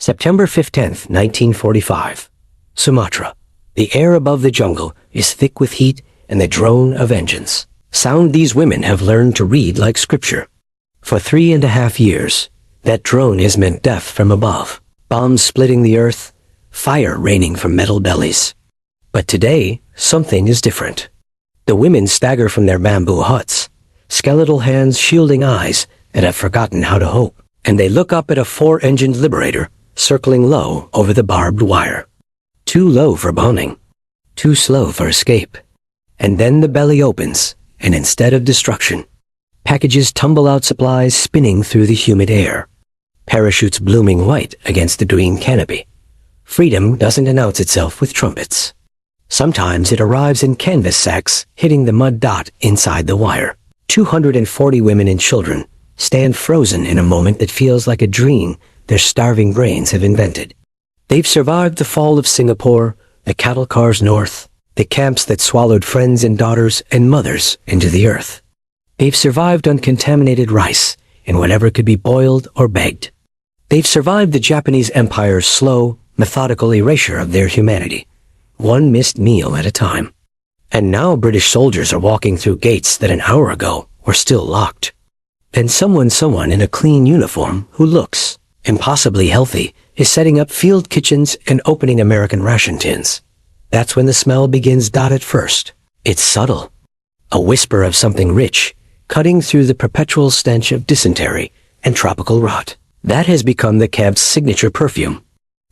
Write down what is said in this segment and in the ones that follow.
September 15th, 1945. Sumatra. The air above the jungle is thick with heat and the drone of engines. Sound these women have learned to read like scripture. For 3.5 years, that drone has meant death from above. Bombs splitting the earth, fire raining from metal bellies. But today, something is different. The women stagger from their bamboo huts, skeletal hands shielding eyes that have forgotten how to hope, and they look up at a 4-engined Liberator circling low over the barbed wire. Too low for bombing, too slow for escape. And then the belly opens, and instead of destruction, packages tumble out, supplies spinning through the humid air. Parachutes blooming white against the green canopy. Freedom doesn't announce itself with trumpets. Sometimes it arrives in canvas sacks, hitting the mud dot inside the wire. 240 women and children stand frozen in a moment that feels like a dream their starving brains have invented. They've survived the fall of Singapore, the cattle cars north, the camps that swallowed friends and daughters and mothers into the earth. They've survived uncontaminated rice and whatever could be boiled or baked. They've survived the Japanese Empire's slow, methodical erasure of their humanity, one missed meal at a time. And now British soldiers are walking through gates that an hour ago were still locked. Then someone in a clean uniform who looks impossibly healthy is setting up field kitchens and opening American ration tins. That's when the smell begins. At first, it's subtle. A whisper of something rich, cutting through the perpetual stench of dysentery and tropical rot. That has become the camp's signature perfume.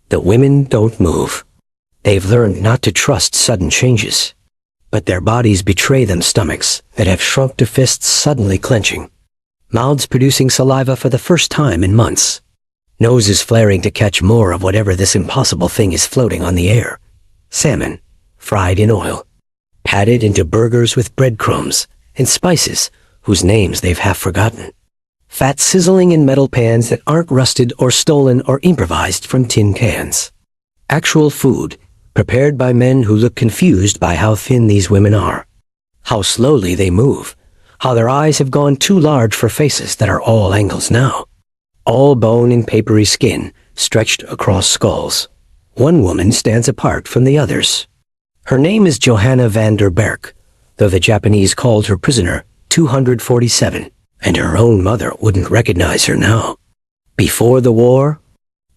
The women don't move. They've learned not to trust sudden changes. But their bodies betray them, stomachs that have shrunk to fists suddenly clenching. Mouths producing saliva for the first time in months. Noses flaring to catch more of whatever this impossible thing is floating on the air. Salmon, fried in oil. Patted into burgers with breadcrumbs and spices whose names they've half forgotten. Fat sizzling in metal pans that aren't rusted or stolen or improvised from tin cans. Actual food, prepared by men who look confused by how thin these women are. How slowly they move. How their eyes have gone too large for faces that are all angles now. All bone and papery skin stretched across skulls. One woman stands apart from the others. Her name is Johanna van der Berg, though the Japanese called her prisoner 247, and her own mother wouldn't recognize her now. Before the war,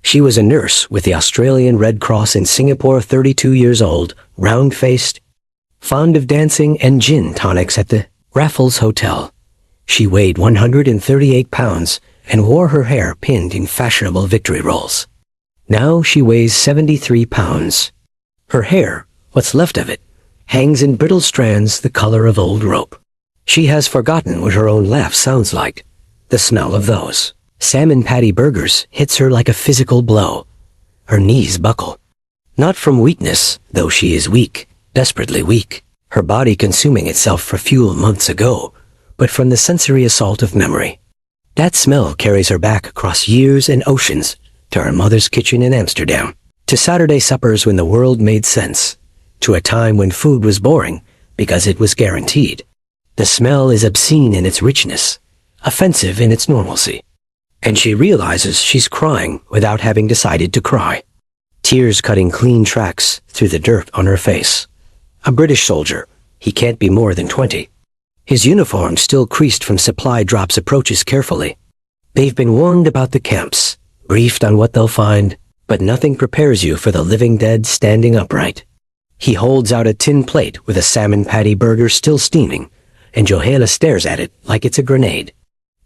she was a nurse with the Australian Red Cross in Singapore, 32 years old, round-faced, fond of dancing and gin tonics at the Raffles Hotel. She weighed 138 pounds and wore her hair pinned in fashionable victory rolls. Now she weighs 73 pounds. Her hair, what's left of it, hangs in brittle strands the color of old rope. She has forgotten what her own laugh sounds like. The smell of those salmon patty burgers hits her like a physical blow. Her knees buckle. Not from weakness, though she is weak, desperately weak, her body consuming itself for fuel months ago, but from the sensory assault of memory. That smell carries her back across years and oceans to her mother's kitchen in Amsterdam, to Saturday suppers when the world made sense, to a time when food was boring because it was guaranteed. The smell is obscene in its richness, offensive in its normalcy. And she realizes she's crying without having decided to cry. Tears cutting clean tracks through the dirt on her face. A British soldier, he can't be more than 20. His uniform still creased from supply drops, approaches carefully. They've been warned about the camps, briefed on what they'll find, but nothing prepares you for the living dead standing upright. He holds out a tin plate with a salmon patty burger still steaming, and Johanna stares at it like it's a grenade.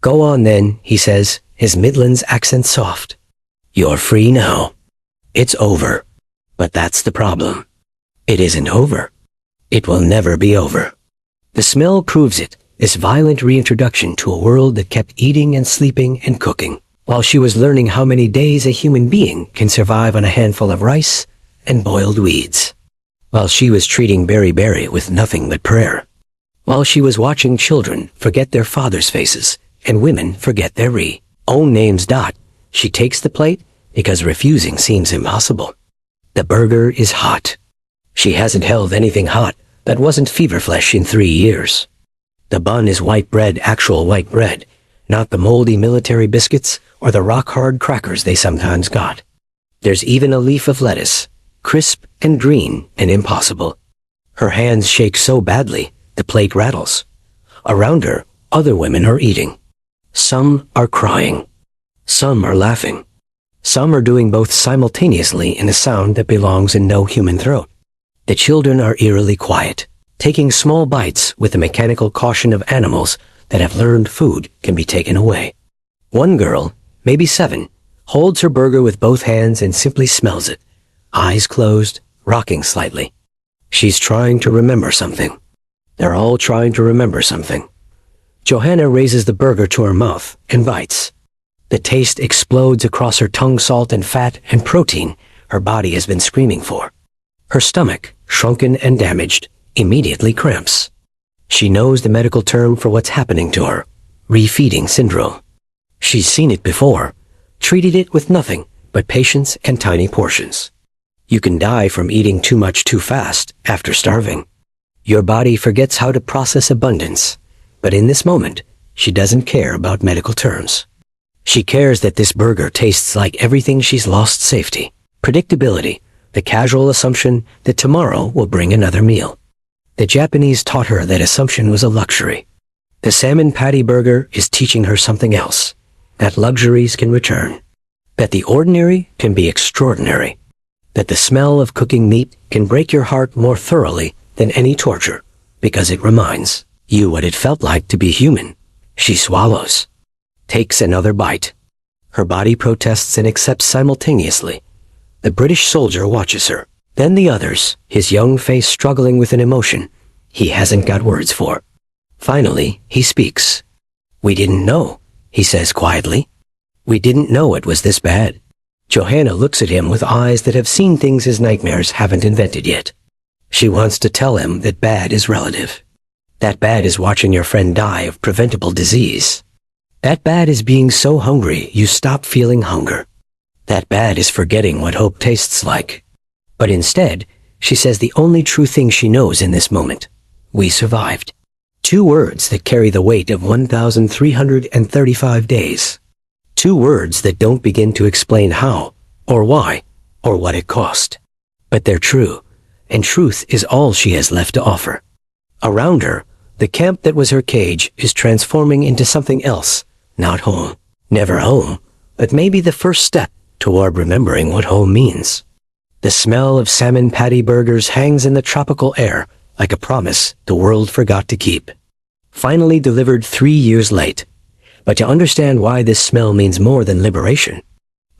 "Go on then," he says, his Midlands accent soft. "You're free now. It's over." But that's the problem. It isn't over. It will never be over. The smell proves it, this violent reintroduction to a world that kept eating and sleeping and cooking, while she was learning how many days a human being can survive on a handful of rice and boiled weeds. While she was treating berry with nothing but prayer. While she was watching children forget their fathers' faces and women forget their own names. She takes the plate because refusing seems impossible. The burger is hot. She hasn't held anything hot that wasn't fever flesh in 3 years. The bun is white bread, actual white bread, not the moldy military biscuits or the rock-hard crackers they sometimes got. There's even a leaf of lettuce, crisp and green and impossible. Her hands shake so badly, the plate rattles. Around her, other women are eating. Some are crying. Some are laughing. Some are doing both simultaneously in a sound that belongs in no human throat. The children are eerily quiet, taking small bites with the mechanical caution of animals that have learned food can be taken away. One girl, maybe 7, holds her burger with both hands and simply smells it, eyes closed, rocking slightly. She's trying to remember something. They're all trying to remember something. Johanna raises the burger to her mouth and bites. The taste explodes across her tongue, salt and fat and protein her body has been screaming for. Her stomach, shrunken and damaged, immediately cramps. She knows the medical term for what's happening to her, refeeding syndrome. She's seen it before, treated it with nothing but patience and tiny portions. You can die from eating too much too fast after starving. Your body forgets how to process abundance, but in this moment, she doesn't care about medical terms. She cares that this burger tastes like everything she's lost: safety, predictability, the casual assumption that tomorrow will bring another meal. The Japanese taught her that assumption was a luxury. The salmon patty burger is teaching her something else, that luxuries can return, that the ordinary can be extraordinary, that the smell of cooking meat can break your heart more thoroughly than any torture, because it reminds you what it felt like to be human. She swallows, takes another bite. Her body protests and accepts simultaneously. The British soldier watches her, then the others, his young face struggling with an emotion he hasn't got words for. Finally, he speaks. "We didn't know," he says quietly. "We didn't know it was this bad." Johanna looks at him with eyes that have seen things his nightmares haven't invented yet. She wants to tell him that bad is relative. That bad is watching your friend die of preventable disease. That bad is being so hungry you stop feeling hunger. That bad is forgetting what hope tastes like. But instead, she says the only true thing she knows in this moment: we survived. 2 words that carry the weight of 1,335 days. 2 words that don't begin to explain how, or why, or what it cost. But they're true, and truth is all she has left to offer. Around her, the camp that was her cage is transforming into something else, not home. Never home, but maybe the first step toward remembering what home means. The smell of salmon patty burgers hangs in the tropical air like a promise the world forgot to keep. Finally delivered 3 years late. But to understand why this smell means more than liberation,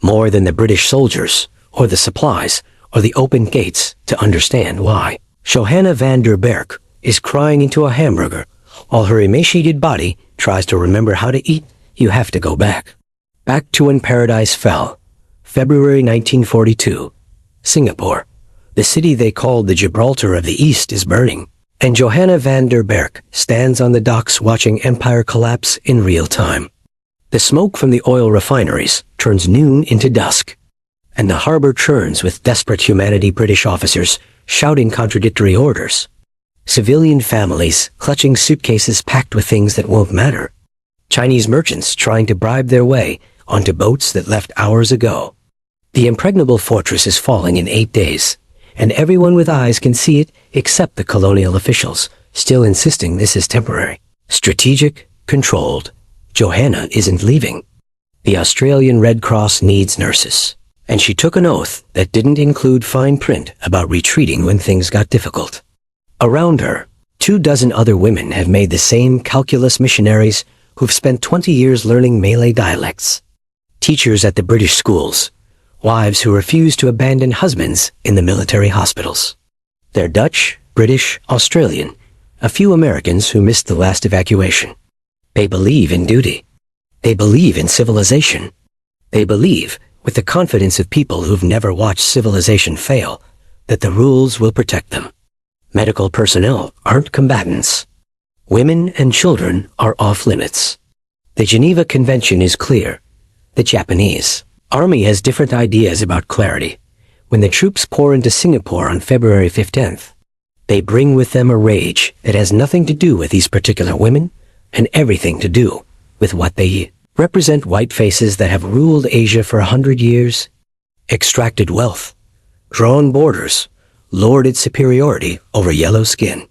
more than the British soldiers, or the supplies, or the open gates, to understand why Johanna van der Berg is crying into a hamburger while her emaciated body tries to remember how to eat, you have to go back. Back to when paradise fell. February 1942. Singapore, the city they called the Gibraltar of the East, is burning, and Johanna van der Berg stands on the docks watching empire collapse in real time. The smoke from the oil refineries turns noon into dusk, and the harbor churns with desperate humanity, British officers shouting contradictory orders. Civilian families clutching suitcases packed with things that won't matter. Chinese merchants trying to bribe their way onto boats that left hours ago. The impregnable fortress is falling in 8 days, and everyone with eyes can see it except the colonial officials, still insisting this is temporary. Strategic, controlled. Johanna isn't leaving. The Australian Red Cross needs nurses, and she took an oath that didn't include fine print about retreating when things got difficult. Around her, 24 other women have made the same calculus missionaries who've spent 20 years learning Malay dialects. Teachers at the British schools, wives who refuse to abandon husbands in the military hospitals. They're Dutch, British, Australian, a few Americans who missed the last evacuation. They believe in duty. They believe in civilization. They believe, with the confidence of people who've never watched civilization fail, that the rules will protect them. Medical personnel aren't combatants. Women and children are off limits. The Geneva Convention is clear. The Japanese Army has different ideas about clarity. When the troops pour into Singapore on February 15th, they bring with them a rage that has nothing to do with these particular women and everything to do with what they represent: white faces that have ruled Asia for 100 years. extracted wealth, drawn borders, lorded superiority over yellow skin.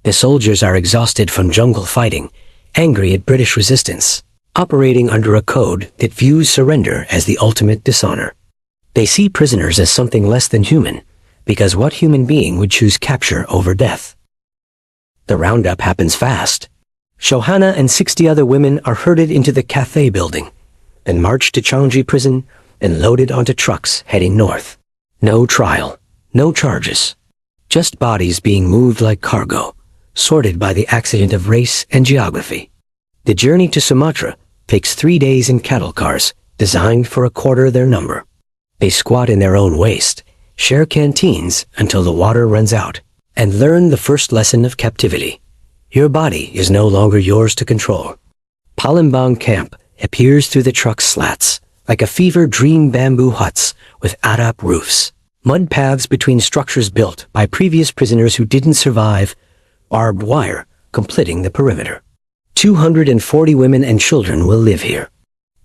The soldiers are exhausted from jungle fighting, angry at British resistance, operating under a code that views surrender as the ultimate dishonor. They see prisoners as something less than human, because what human being would choose capture over death? The roundup happens fast. Johanna and 60 other women are herded into the Cathay building, then marched to Changi prison and loaded onto trucks heading north. No trial, no charges, just bodies being moved like cargo, sorted by the accident of race and geography. The journey to Sumatra takes 3 days in cattle cars, designed for a quarter their number. They squat in their own waste, share canteens until the water runs out, and learn the first lesson of captivity. Your body is no longer yours to control. Palembang camp appears through the truck's slats, like a fever dream bamboo huts with atap roofs, mud paths between structures built by previous prisoners who didn't survive, barbed wire completing the perimeter. 240 women and children will live here.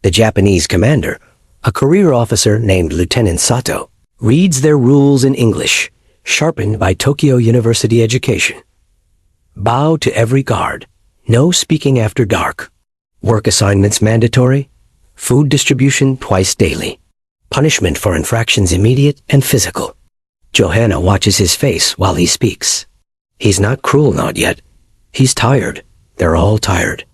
The Japanese commander, a career officer named Lieutenant Sato, reads their rules in English, sharpened by Tokyo University education. Bow to every guard. No speaking after dark. Work assignments mandatory. Food distribution twice daily. Punishment for infractions immediate and physical. Johanna watches his face while he speaks. He's not cruel, not yet. He's tired. They're all tired.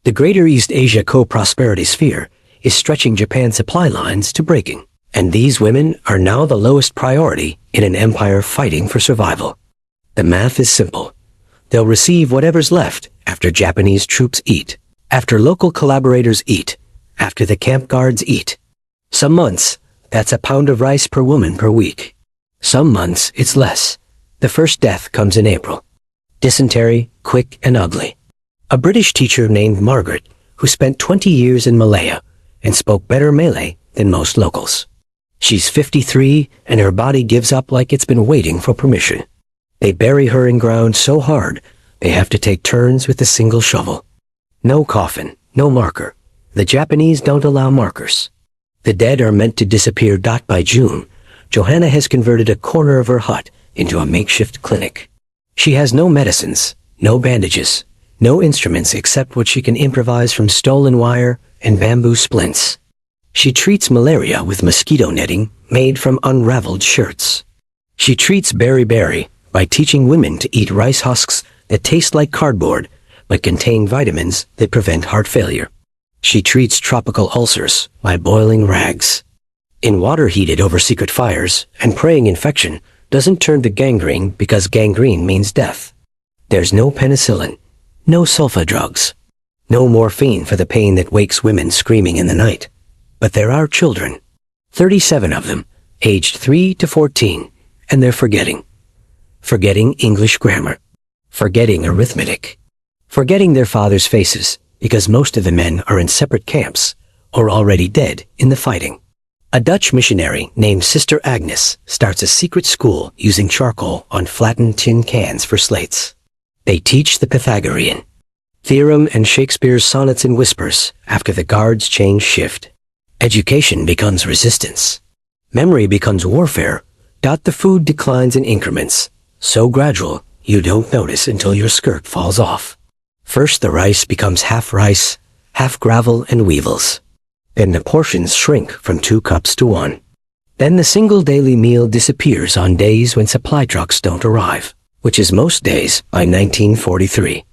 The Greater East Asia Co-Prosperity Sphere is stretching Japan's supply lines to breaking, and these women are now the lowest priority in an empire fighting for survival. The math is simple. They'll receive whatever's left after Japanese troops eat, after local collaborators eat, after the camp guards eat. Some months, that's a pound of rice per woman per week. Some months, it's less. The first death comes in April. Dysentery, quick and ugly. A British teacher named Margaret, who spent 20 years in Malaya and spoke better Malay than most locals. She's 53 and her body gives up like it's been waiting for permission. They bury her in ground so hard, they have to take turns with a single shovel. No coffin, no marker. The Japanese don't allow markers. The dead are meant to disappear. By June, Johanna has converted a corner of her hut into a makeshift clinic. She has no medicines, no bandages, no instruments except what she can improvise from stolen wire and bamboo splints. She treats malaria with mosquito netting made from unraveled shirts. She treats beriberi by teaching women to eat rice husks that taste like cardboard but contain vitamins that prevent heart failure. She treats tropical ulcers by boiling rags. In water heated over secret fires, and praying infection doesn't turn to gangrene because gangrene means death. There's no penicillin, no sulfa drugs, no morphine for the pain that wakes women screaming in the night. But there are children, 37 of them, aged 3 to 14, and they're forgetting. Forgetting English grammar, forgetting arithmetic, forgetting their fathers' faces because most of the men are in separate camps or already dead in the fighting. A Dutch missionary named Sister Agnes starts a secret school using charcoal on flattened tin cans for slates. They teach the Pythagorean theorem and Shakespeare's sonnets in whispers after the guards change shift. Education becomes resistance. Memory becomes warfare. The food declines in increments, so gradual you don't notice until your skirt falls off. First the rice becomes half rice, half gravel and weevils. Then the portions shrink from 2 cups to 1. Then the single daily meal disappears on days when supply trucks don't arrive, which is most days by 1943.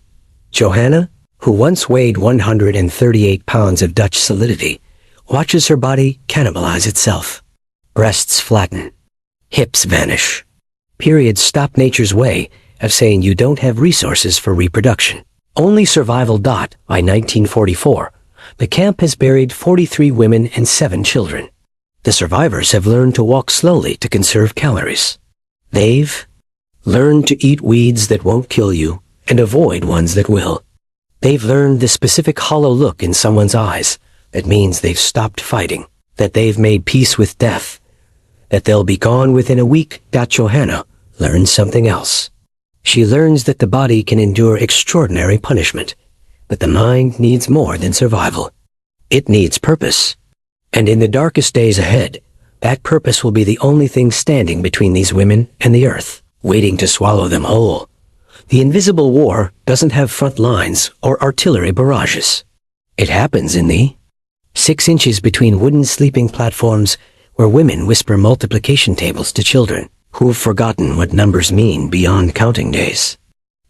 Johanna, who once weighed 138 pounds of Dutch solidity, watches her body cannibalize itself. Breasts flatten. Hips vanish. Periods stop nature's way of saying you don't have resources for reproduction. Only survival. By 1944, the camp has buried 43 women and 7 children. The survivors have learned to walk slowly to conserve calories. They've learned to eat weeds that won't kill you and avoid ones that will. They've learned the specific hollow look in someone's eyes that means they've stopped fighting, that they've made peace with death, that they'll be gone within a week. Johanna learns something else. She learns that the body can endure extraordinary punishment, but the mind needs more than survival. It needs purpose. And in the darkest days ahead, That purpose will be the only thing standing between these women and the earth, waiting to swallow them whole. The invisible war doesn't have front lines or artillery barrages. It happens in the 6 inches between wooden sleeping platforms where women whisper multiplication tables to children who have forgotten what numbers mean beyond counting days.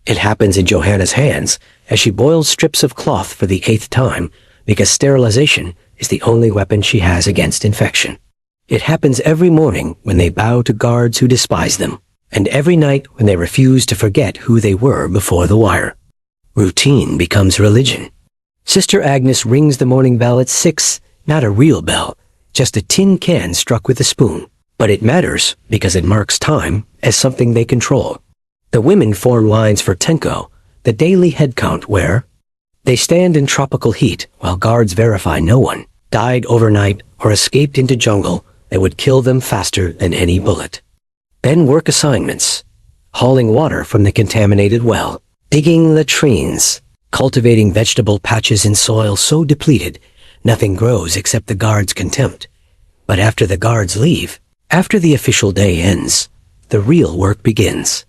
It happens in Johanna's hands as she boils strips of cloth for the 8th time because sterilization is the only weapon she has against infection. It happens every morning when they bow to guards who despise them, and every night when they refuse to forget who they were before the wire. Routine becomes religion. Sister Agnes rings the morning bell at 6, not a real bell, just a tin can struck with a spoon. But it matters because it marks time as something they control. The women form lines for Tenko, the daily head count where they stand in tropical heat while guards verify no one died overnight or escaped into jungle that would kill them faster than any bullet. Then work assignments, hauling water from the contaminated well, digging latrines, cultivating vegetable patches in soil so depleted nothing grows except the guards' contempt. But after the guards leave, after the official day ends, the real work begins.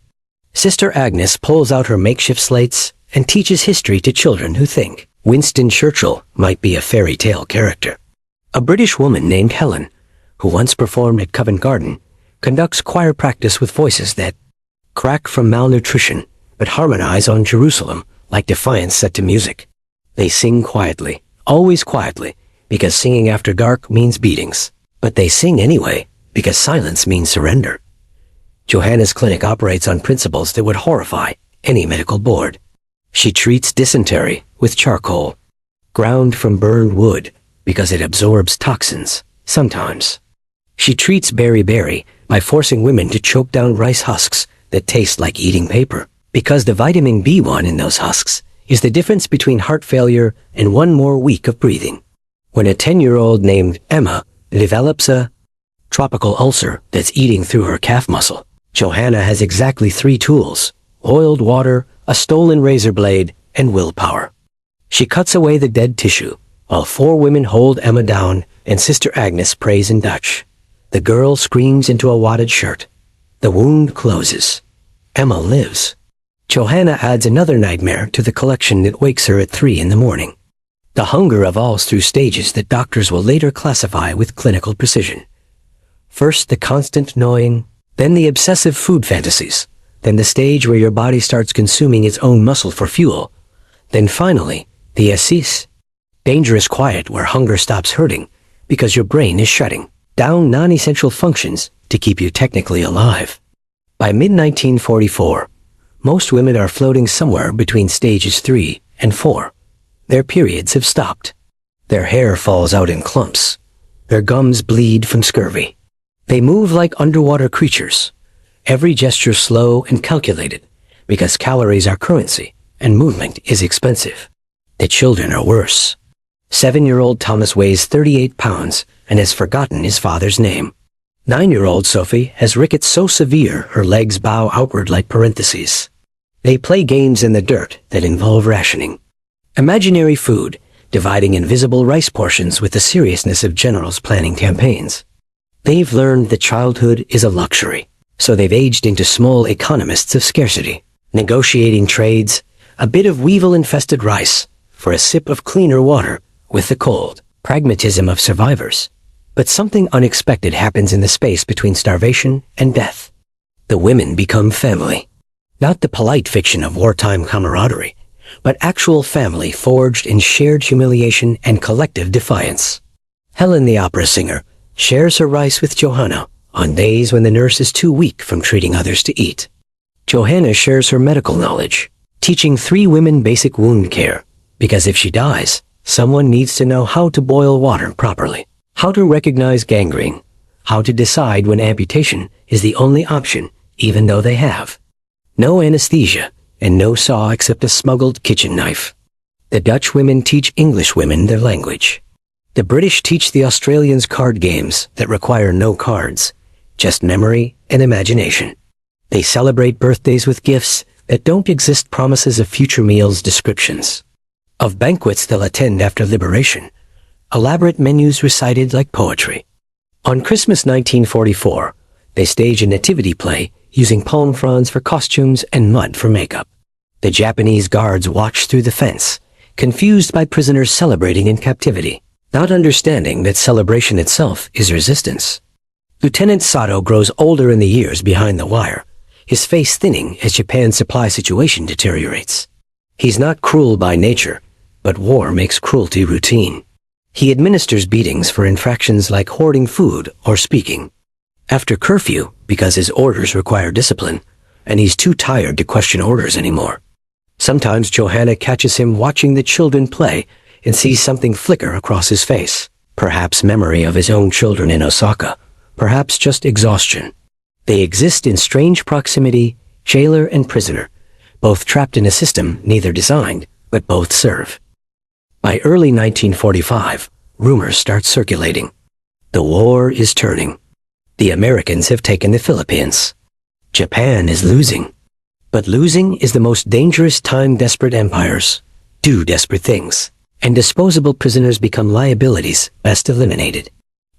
Sister Agnes pulls out her makeshift slates and teaches history to children who think Winston Churchill might be a fairy tale character. A British woman named Helen, who once performed at Covent Garden, conducts choir practice with voices that crack from malnutrition but harmonize on Jerusalem like defiance set to music. They sing quietly, always quietly, because singing after dark means beatings. But they sing anyway, because silence means surrender. Johanna's clinic operates on principles that would horrify any medical board. She treats dysentery with charcoal, ground from burned wood, because it absorbs toxins, sometimes. She treats beriberi by forcing women to choke down rice husks that taste like eating paper, because the vitamin B1 in those husks is the difference between heart failure and 1 more week of breathing. When a 10-year-old named Emma develops a tropical ulcer that's eating through her calf muscle, Johanna has exactly 3 tools: oiled water, a stolen razor blade, and willpower. She cuts away the dead tissue, while 4 women hold Emma down and Sister Agnes prays in Dutch. The girl screams into a wadded shirt. The wound closes. Emma lives. Johanna adds another nightmare to the collection that wakes her at 3 in the morning. The hunger evolves through stages that doctors will later classify with clinical precision. First, the constant gnawing, then the obsessive food fantasies, then the stage where your body starts consuming its own muscle for fuel, then finally, the assis, dangerous quiet where hunger stops hurting because your brain is shutting down non-essential functions to keep you technically alive. By mid-1944, most women are floating somewhere between stages 3 and 4. Their periods have stopped. Their hair falls out in clumps. Their gums bleed from scurvy. They move like underwater creatures. Every gesture slow and calculated because calories are currency and movement is expensive. The children are worse. 7-year-old Thomas weighs 38 pounds and has forgotten his father's name. 9-year-old Sophie has rickets so severe her legs bow outward like parentheses. They play games in the dirt that involve rationing. Imaginary food, dividing invisible rice portions with the seriousness of generals planning campaigns. They've learned that childhood is a luxury, so they've aged into small economists of scarcity, negotiating trades, a bit of weevil-infested rice for a sip of cleaner water with the cold pragmatism of survivors. But something unexpected happens in the space between starvation and death. The women become family. Not the polite fiction of wartime camaraderie, but actual family forged in shared humiliation and collective defiance. Helen, the opera singer, shares her rice with Johanna on days when the nurse is too weak from treating others to eat. Johanna shares her medical knowledge, teaching 3 women basic wound care, because if she dies, someone needs to know how to boil water properly, how to recognize gangrene, how to decide when amputation is the only option, even though they have no anesthesia and no saw except a smuggled kitchen knife. The Dutch women teach English women their language. The British teach the Australians card games that require no cards, just memory and imagination. They celebrate birthdays with gifts that don't exist, promises of future meals, descriptions of banquets they'll attend after liberation, elaborate menus recited like poetry. On Christmas 1944, they stage a nativity play using palm fronds for costumes and mud for makeup. The Japanese guards watch through the fence, confused by prisoners celebrating in captivity, not understanding that celebration itself is resistance. Lieutenant Sato grows older in the years behind the wire, his face thinning as Japan's supply situation deteriorates. He's not cruel by nature, but war makes cruelty routine. He administers beatings for infractions like hoarding food or speaking. After curfew, because his orders require discipline, and he's too tired to question orders anymore. Sometimes Johanna catches him watching the children play and sees something flicker across his face. Perhaps memory of his own children in Osaka. Perhaps just exhaustion. They exist in strange proximity, jailer and prisoner, both trapped in a system neither designed, but both serve. By early 1945, rumors start circulating. The war is turning. The Americans have taken the Philippines. Japan is losing. But losing is the most dangerous time desperate empires do desperate things, and disposable prisoners become liabilities best eliminated.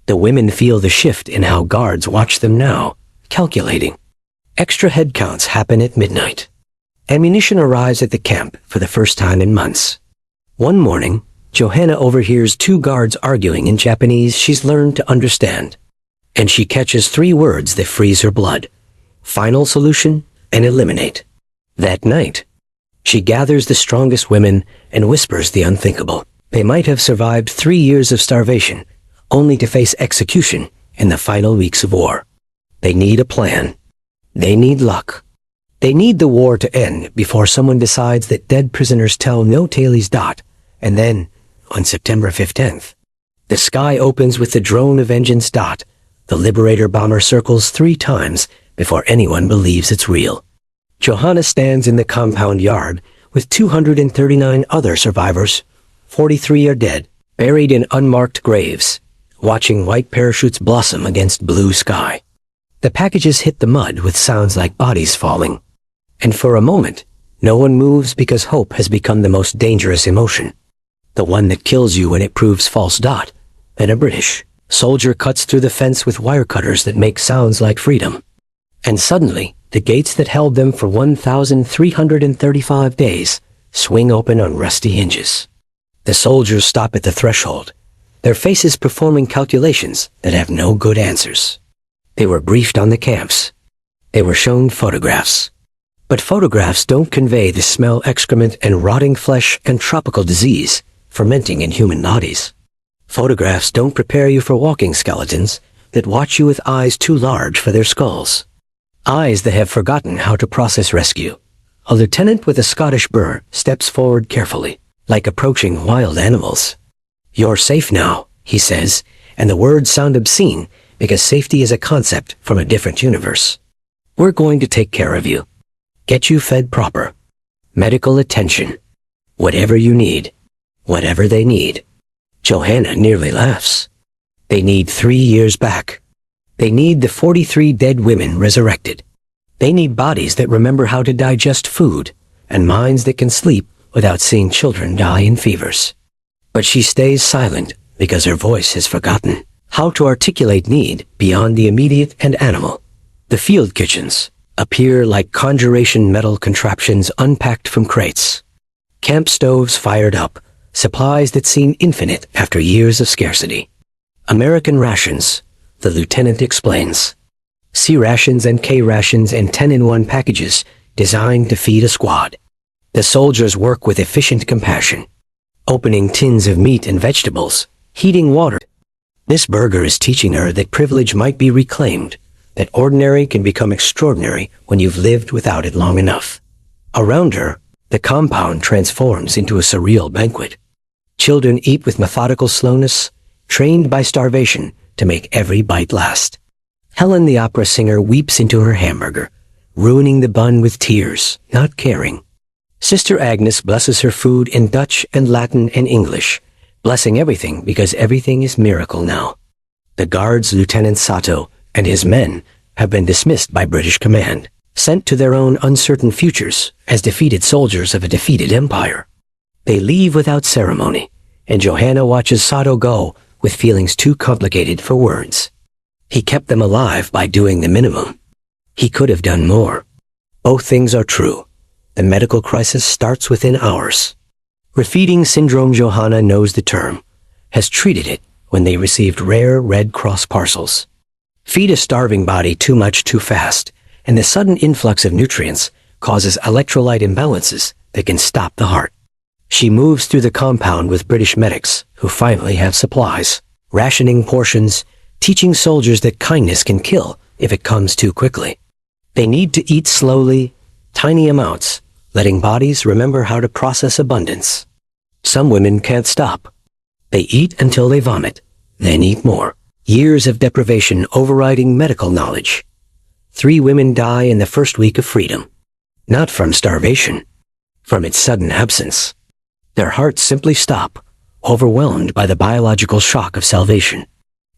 The women feel the shift in how guards watch them now, calculating. Extra head counts happen at midnight. Ammunition arrives at the camp for the first time in months. One morning, Johanna overhears two guards arguing in Japanese she's learned to understand. And she catches three words that freeze her blood. Final solution and eliminate. That night, she gathers the strongest women and whispers the unthinkable. They might have survived 3 years of starvation, only to face execution in the final weeks of war. They need a plan. They need luck. They need the war to end before someone decides that dead prisoners tell no tales. And then, on September 15th, the sky opens with the drone of vengeance. The Liberator bomber circles 3 times before anyone believes it's real. Johanna stands in the compound yard with 239 other survivors. 43 are dead, buried in unmarked graves, watching white parachutes blossom against blue sky. The packages hit the mud with sounds like bodies falling. And for a moment, no one moves because hope has become the most dangerous emotion. The one that kills you when it proves false. Then a British soldier cuts through the fence with wire cutters that make sounds like freedom. And suddenly, the gates that held them for 1,335 days swing open on rusty hinges. The soldiers stop at the threshold, their faces performing calculations that have no good answers. They were briefed on the camps. They were shown photographs. But photographs don't convey the smell, excrement, and rotting flesh and tropical disease fermenting in human bodies. Photographs don't prepare you for walking skeletons that watch you with eyes too large for their skulls. Eyes that have forgotten how to process rescue. A lieutenant with a Scottish burr steps forward carefully, like approaching wild animals. "You're safe now," he says, and the words sound obscene because safety is a concept from a different universe. "We're going to take care of you. Get you fed proper. Medical attention. Whatever you need. Whatever they need." Johanna nearly laughs. They need 3 years back. They need the 43 dead women resurrected. They need bodies that remember how to digest food, and minds that can sleep without seeing children die in fevers. But she stays silent because her voice has forgotten how to articulate need beyond the immediate and animal. The field kitchens appear like conjuration metal contraptions unpacked from crates. Camp stoves fired up, supplies that seem infinite after years of scarcity. American rations, the lieutenant explains. C rations and K rations and 10-in-1 packages designed to feed a squad. The soldiers work with efficient compassion, opening tins of meat and vegetables, heating water. This burger is teaching her that privilege might be reclaimed, that ordinary can become extraordinary when you've lived without it long enough. Around her, the compound transforms into a surreal banquet. Children eat with methodical slowness, trained by starvation to make every bite last. Helen the opera singer weeps into her hamburger, ruining the bun with tears, not caring. Sister Agnes blesses her food in Dutch and Latin and English, blessing everything because everything is miracle now. The guards, Lieutenant Sato, and his men have been dismissed by British command, sent to their own uncertain futures as defeated soldiers of a defeated empire. They leave without ceremony, and Johanna watches Sato go with feelings too complicated for words. He kept them alive by doing the minimum. He could have done more. Both things are true. The medical crisis starts within hours. Refeeding syndrome, Johanna knows the term, has treated it when they received rare Red Cross parcels. Feed a starving body too much too fast, and the sudden influx of nutrients causes electrolyte imbalances that can stop the heart. She moves through the compound with British medics who finally have supplies, rationing portions, teaching soldiers that kindness can kill if it comes too quickly. They need to eat slowly, tiny amounts, letting bodies remember how to process abundance. Some women can't stop. They eat until they vomit, then eat more. Years of deprivation overriding medical knowledge. 3 women die in the first week of freedom. Not from starvation, from its sudden absence. Their hearts simply stop, overwhelmed by the biological shock of salvation.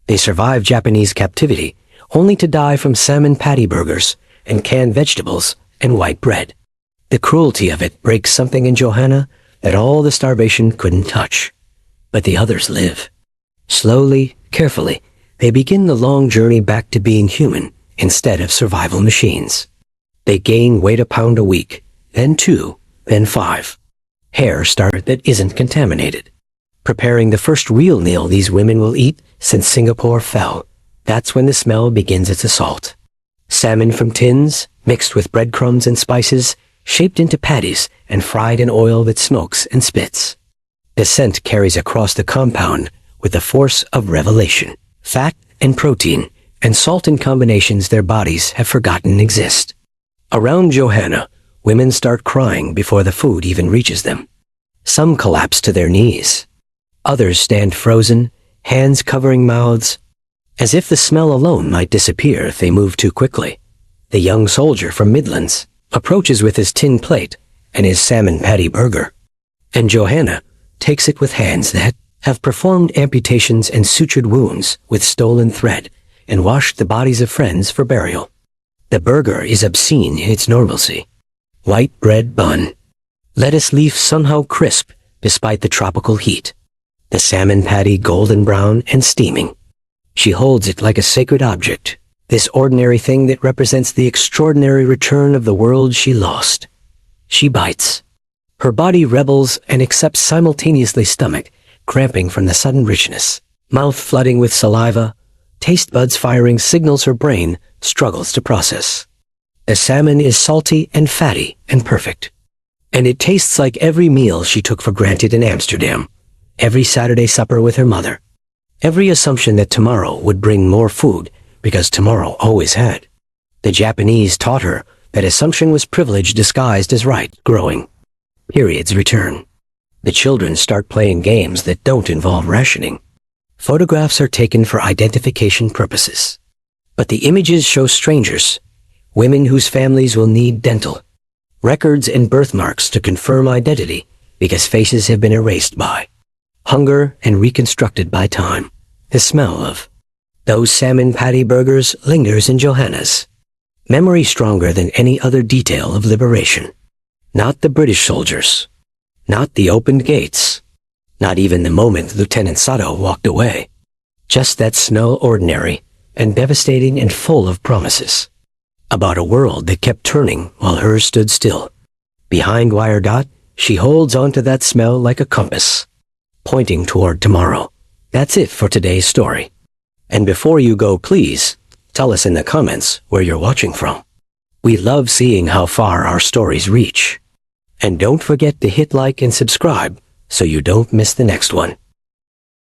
They survive Japanese captivity, only to die from salmon patty burgers and canned vegetables and white bread. The cruelty of it breaks something in Johanna that all the starvation couldn't touch. But the others live. Slowly, carefully, they begin the long journey back to being human instead of survival machines. They gain weight a pound a week, then 2, then 5. Hair start that isn't contaminated. Preparing the first real meal these women will eat since Singapore fell. That's when the smell begins its assault. Salmon from tins, mixed with breadcrumbs and spices, shaped into patties and fried in oil that smokes and spits. The scent carries across the compound with the force of revelation. Fat and protein and salt in combinations their bodies have forgotten exist. Around Johanna, women start crying before the food even reaches them. Some collapse to their knees. Others stand frozen, hands covering mouths, as if the smell alone might disappear if they move too quickly. The young soldier from Midlands approaches with his tin plate and his salmon patty burger, and Johanna takes it with hands that have performed amputations and sutured wounds with stolen thread and washed the bodies of friends for burial. The burger is obscene in its normalcy. White bread bun. Lettuce leaf somehow crisp despite the tropical heat. The salmon patty golden brown and steaming. She holds it like a sacred object, this ordinary thing that represents the extraordinary return of the world she lost. She bites. Her body rebels and accepts simultaneously, stomach cramping from the sudden richness, mouth flooding with saliva, taste buds firing signals her brain struggles to process. The salmon is salty and fatty and perfect. And it tastes like every meal she took for granted in Amsterdam, every Saturday supper with her mother, every assumption that tomorrow would bring more food because tomorrow always had. The Japanese taught her that assumption was privilege disguised as right. Growing. Periods return. The children start playing games that don't involve rationing. Photographs are taken for identification purposes. But the images show strangers, women whose families will need dental records and birthmarks to confirm identity because faces have been erased by hunger and reconstructed by time. The smell of those salmon patty burgers lingers in Johanna's memory stronger than any other detail of liberation. Not the British soldiers, not the opened gates, not even the moment Lieutenant Sato walked away. Just that smell, ordinary and devastating and full of promises. About a world that kept turning while hers stood still. Behind wire dot, she holds onto that smell like a compass, pointing toward tomorrow. That's it for today's story. And before you go, please tell us in the comments where you're watching from. We love seeing how far our stories reach. And don't forget to hit like and subscribe so you don't miss the next one.